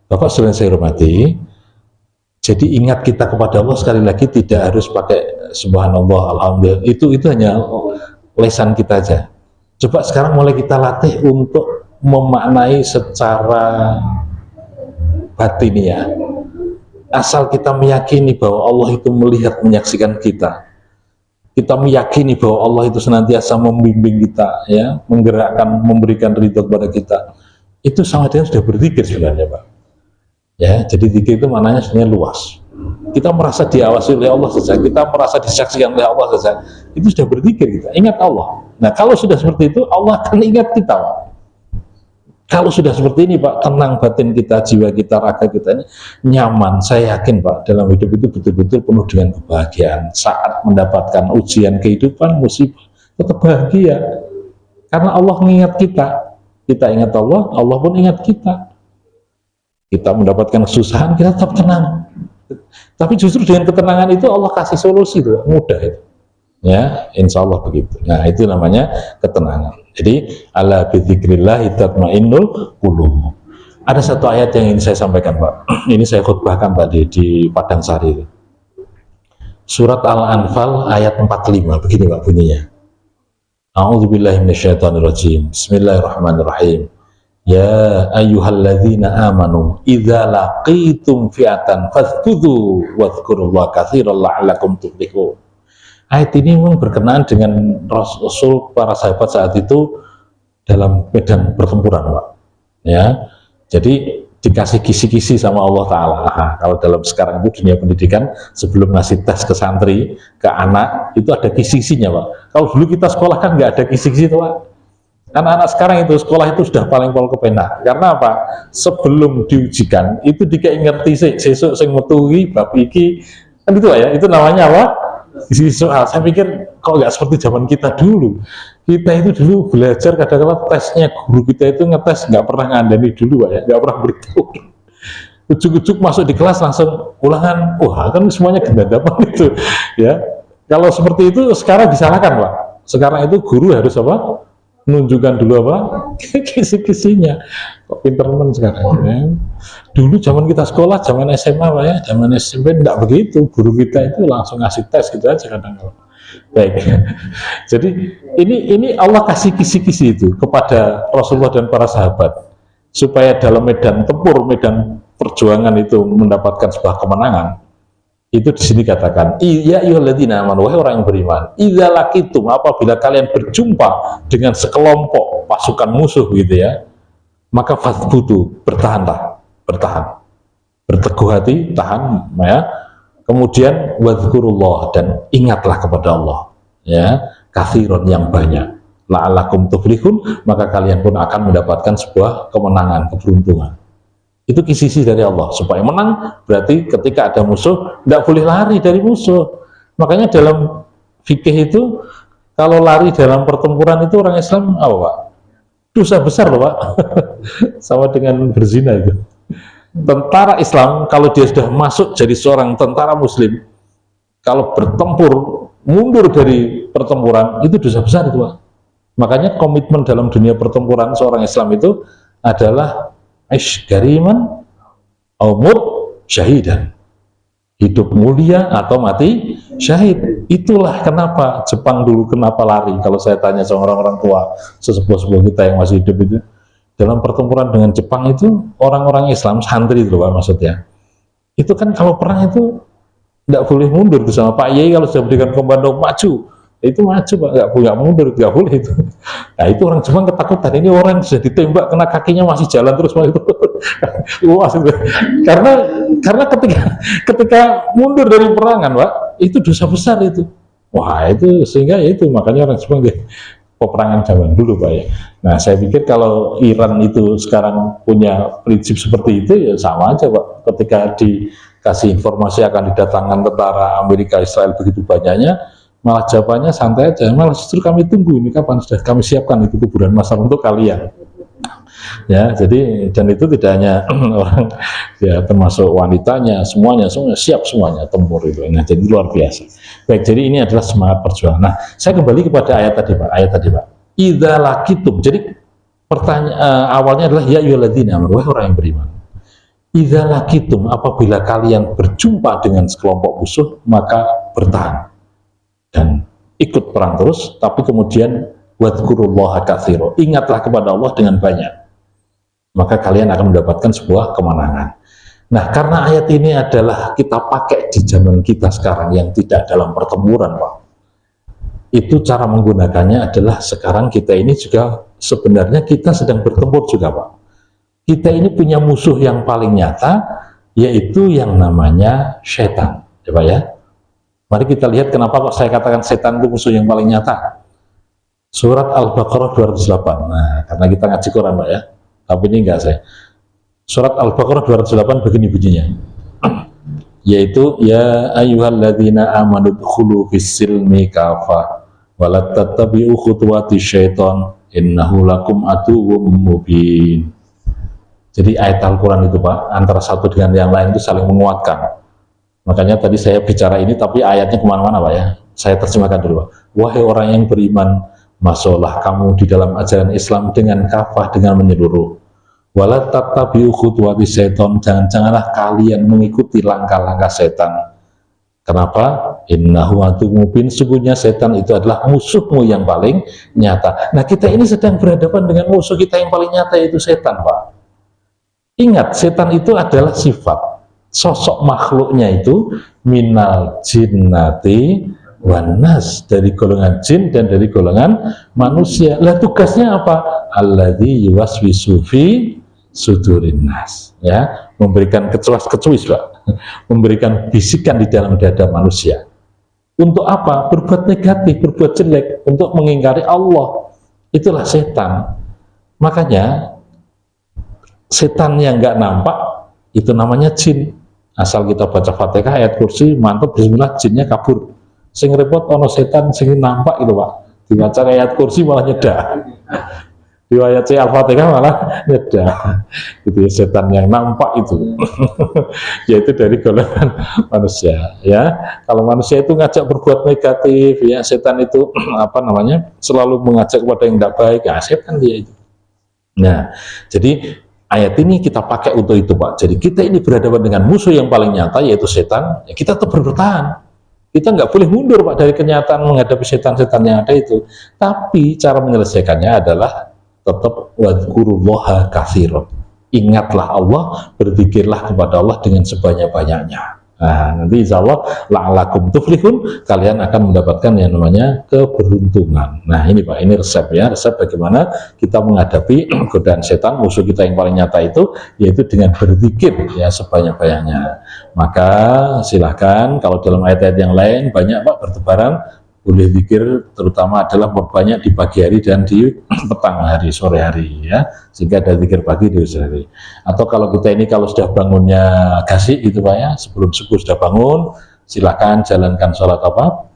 Bapak selain saya hormati, jadi ingat kita kepada Allah sekali lagi tidak harus pakai subhanallah, alhamdulillah, itu hanya lesan kita aja. Coba sekarang mulai kita latih untuk memaknai secara batiniah. Asal kita meyakini bahwa Allah itu melihat, menyaksikan kita. Kita meyakini bahwa Allah itu senantiasa membimbing kita, ya, menggerakkan, memberikan ridho kepada kita. Itu sama dengan sudah berzikir sebenarnya Pak. Ya, jadi zikir itu maknanya sebenarnya luas. Kita merasa diawasi oleh Allah saja, kita merasa disaksikan oleh Allah saja, itu sudah berzikir kita. Ingat Allah. Nah, kalau sudah seperti itu, Allah akan ingat kita Pak. Kalau sudah seperti ini Pak, tenang batin kita, jiwa kita, raga kita ini nyaman. Saya yakin Pak, dalam hidup itu betul-betul penuh dengan kebahagiaan. Saat mendapatkan ujian kehidupan, musibah, tetap bahagia. Karena Allah mengingat kita. Kita ingat Allah, Allah pun ingat kita. Kita mendapatkan kesusahan, kita tetap tenang. Tapi justru dengan ketenangan itu Allah kasih solusi, tuh, mudah itu. Ya, insya Allah begitu. Nah, itu namanya ketenangan. Jadi, ala bidzikrillah tatmainnul qulub. Ada satu ayat yang ingin saya sampaikan, Pak. Ini saya khutbahkan tadi di Padang Sari. Surat Al-Anfal ayat 45, begini Pak bunyinya. A'udzubillahi minasyaitonirrajim. Bismillahirrahmanirrahim. Ya ayyuhalladzina amanu idza laqitum fi'atan fadhkuru wadhkurullaha katsiran la'allakum tuflihun. Ayat ini memang berkenaan dengan Rasul, para sahabat saat itu dalam medan pertempuran, Pak. Ya, jadi dikasih kisi-kisi sama Allah Ta'ala. Kalau dalam sekarang itu dunia pendidikan, sebelum ngasih tes ke santri, ke anak, itu ada kisi-kisinya Pak. Kalau dulu kita sekolah kan nggak ada kisi-kisi itu Pak. Anak-anak sekarang itu sekolah itu sudah paling pol kepenak. Karena apa? Sebelum diujikan, itu dikai ngerti sesuk sing metuhi bab iki, kan itu Pak ya, itu namanya apa? Isi soal. Saya pikir kok nggak seperti zaman kita dulu. Kita itu dulu belajar kadang-kadang tesnya guru kita itu ngetes nggak pernah ngandani dulu Pak ya, nggak pernah beritahu. Ujuk-ujuk masuk di kelas langsung ulangan. Wah kan semuanya gendadapan itu ya. Kalau seperti itu sekarang disalahkan Pak. Sekarang itu guru harus apa? menunjukkan dulu apa kisi-kisinya. Kok pinter teman sekarang ya. Dulu zaman kita sekolah, zaman SMA Pak ya, zaman SMP enggak begitu. Guru kita itu langsung ngasih tes gitu aja kadang. Baik. Jadi ini Allah kasih kisi-kisi itu kepada Rasulullah dan para sahabat supaya dalam medan tempur, medan perjuangan itu mendapatkan sebuah kemenangan. Itu di sini katakan, ya ayyuhalladzina amanu, wahai orang yang beriman, idza laqitum, apabila kalian berjumpa dengan sekelompok pasukan musuh gitu ya, maka fathbutu, bertahanlah, bertahan, berteguh hati, tahan ya. Kemudian wadhkurullah, dan ingatlah kepada Allah ya, katsiran yang banyak, la'allakum tuflihun, maka kalian pun akan mendapatkan sebuah kemenangan, keberuntungan. Itu kisi-kisi dari Allah supaya menang. Berarti ketika ada musuh tidak boleh lari dari musuh. Makanya dalam fikih itu kalau lari dalam pertempuran itu orang Islam apa Pak? Dosa besar loh Pak. Sama dengan berzina itu. Tentara Islam kalau dia sudah masuk jadi seorang tentara muslim, kalau bertempur mundur dari pertempuran itu dosa besar itu Pak. Makanya komitmen dalam dunia pertempuran seorang Islam itu adalah aish gariman aumut syahidan, hidup mulia atau mati syahid. Itulah kenapa Jepang dulu kenapa lari. Kalau saya tanya sama orang-orang tua sesepuh-sepuh kita yang masih hidup itu, dalam pertempuran dengan Jepang itu orang-orang Islam santri itu Pak maksudnya, itu kan kalau perang itu tidak boleh mundur tuh sama Pak Yai. Kalau sudah berikan komando maju, itu maju Pak, nggak mundur, nggak boleh itu. Nah itu orang Jepang ketakutan, ini orang sudah ditembak kena kakinya masih jalan terus Pak itu. karena ketika mundur dari perangan Pak, itu dosa besar itu. Wah itu sehingga ya itu makanya orang Jepang dia peperangan zaman dulu Pak ya. Nah saya pikir kalau Iran itu sekarang punya prinsip seperti itu ya sama aja Pak. Ketika dikasih informasi akan didatangkan tentara Amerika Israel begitu banyaknya, malah jawabannya santai aja, malah justru kami tunggu ini kapan sudah kami siapkan itu kuburan masal untuk kalian. Ya, jadi dan itu tidak hanya orang ya, termasuk wanitanya, semuanya siap semuanya tempur itu. Nah, jadi luar biasa. Baik, jadi ini adalah semangat perjuangan. Nah, saya kembali kepada ayat tadi Pak. Idza laqitum. Jadi pertanyaan awalnya adalah ya ayyuhalladzina amanu, wahai orang yang beriman. Idza laqitum, apabila kalian berjumpa dengan sekelompok musuh, maka bertahan dan ikut perang terus, tapi kemudian wadhkurullaha katsira, ingatlah kepada Allah dengan banyak, maka kalian akan mendapatkan sebuah kemenangan. Nah, karena ayat ini adalah kita pakai di zaman kita sekarang yang tidak dalam pertempuran Pak, itu cara menggunakannya adalah sekarang kita ini juga sebenarnya kita sedang bertempur juga Pak. Kita ini punya musuh yang paling nyata, yaitu yang namanya setan ya Pak ya. Mari kita lihat kenapa kok saya katakan setan itu musuh yang paling nyata. Surat Al-Baqarah 208. Nah, karena kita ngaji Quran Pak ya, tapi ini enggak saya. Surat Al-Baqarah 208 begini bunyinya. Yaitu ya ayyuhalladzina amanu dkhulu fis-silmi kafah wa la tattabi'u khutuwati syaiton innahu lakum aduwwum mubin. Jadi ayat Al-Quran itu Pak, antara satu dengan yang lain itu saling menguatkan. Makanya tadi saya bicara ini, tapi ayatnya kemana-mana Pak ya. Saya terjemahkan dulu Pak. Wahai orang yang beriman, masuklah kamu di dalam ajaran Islam dengan kafah, dengan menyeluruh. Wala tattabi'u khutuwati syaiton, janganlah kalian mengikuti langkah-langkah setan. Kenapa? Innahu aduwwum mubin, sesungguhnya setan itu adalah musuhmu yang paling nyata. Nah, kita ini sedang berhadapan dengan musuh kita yang paling nyata, yaitu setan Pak. Ingat, setan itu adalah sifat, sosok makhluknya itu minal jinnati wan nas, dari golongan jin dan dari golongan manusia. Lah tugasnya apa? Alladzi yuwaswisu fi sudurin nas, ya, memberikan kecuas-kecuis Pak, memberikan bisikan di dalam dada manusia. Untuk apa? Berbuat negatif, berbuat jelek, untuk mengingkari Allah. Itulah setan. Makanya setan yang nggak nampak itu namanya jin. Asal kita baca Fatihah ayat kursi, mantap, bismillah, jinnya kabur. Sing repot ono setan sing nampak itu Pak. Dibaca ayat kursi malah nyedak. Riwayat Al-Fatihah malah nyedah. Gitu ya, setan yang nampak itu. Yaitu dari golongan manusia ya. Kalau manusia itu ngajak berbuat negatif ya, setan itu apa namanya? Selalu mengajak kepada yang tidak baik, ya setan dia itu. Nah, jadi ayat ini kita pakai untuk itu Pak. Jadi kita ini berhadapan dengan musuh yang paling nyata yaitu setan, ya kita tetap bertahan. Kita nggak boleh mundur Pak dari kenyataan menghadapi setan-setan yang ada itu. Tapi cara menyelesaikannya adalah tetap wadhkurullaha katsiran. Ingatlah Allah, berzikirlah kepada Allah dengan sebanyak-banyaknya. Nah, nanti insya Allah la'alakum tuflihun, kalian akan mendapatkan yang namanya keberuntungan. Nah ini Pak, ini resep ya, resep bagaimana kita menghadapi godaan setan, musuh kita yang paling nyata itu, yaitu dengan berzikir ya sebanyak-banyaknya. Maka silahkan, kalau dalam ayat-ayat yang lain banyak Pak bertebaran, boleh zikir terutama adalah berbanyak di pagi hari dan di petang hari, sore hari ya, sehingga ada zikir pagi di sore hari. Atau kalau kita ini kalau sudah bangunnya gasik gitu Pak ya, sebelum subuh sudah bangun, silakan jalankan sholat apa?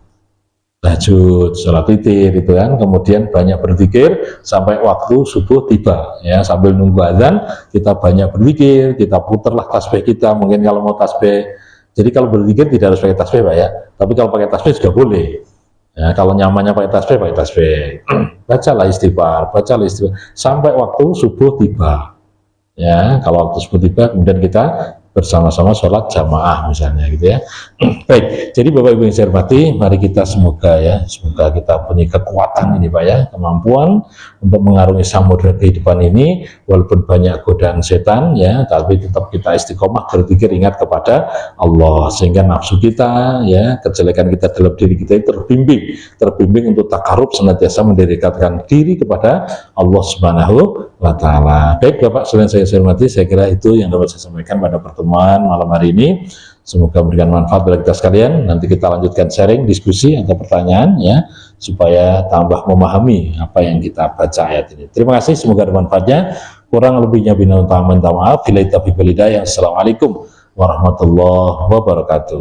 Tahajud, sholat witir itu kan, kemudian banyak berzikir sampai waktu subuh tiba ya, sambil nunggu azan kita banyak berzikir, kita putarlah tasbih kita, mungkin kalau mau tasbih, jadi kalau berzikir tidak harus pakai tasbih Pak ya, tapi kalau pakai tasbih sudah boleh. Ya, kalau nyamannya pakai tasbih, bacalah istighfar sampai waktu subuh tiba. Ya, kalau waktu subuh tiba, kemudian kita bersama-sama sholat jamaah misalnya gitu ya. Baik, jadi Bapak Ibu yang saya hormati, mari kita semoga kita punya kekuatan ini Pak ya, kemampuan untuk mengarungi samudra kehidupan ini, walaupun banyak godaan setan ya, tapi tetap kita istiqomah berzikir, ingat kepada Allah, sehingga nafsu kita ya, kejelekan kita dalam diri kita itu terbimbing untuk takarub, senantiasa mendekatkan diri kepada Allah Subhanahu wa Ta'ala. Baik Bapak, selain saya hormati, saya kira itu yang dapat saya sampaikan pada pertemuan malam hari ini. Semoga memberikan manfaat bagi kita sekalian. Nanti kita lanjutkan sharing, diskusi atau pertanyaan ya, supaya tambah memahami apa yang kita baca ayat ini. Terima kasih, semoga ada manfaatnya. Kurang lebihnya minta maaf. Assalamualaikum warahmatullahi wabarakatuh.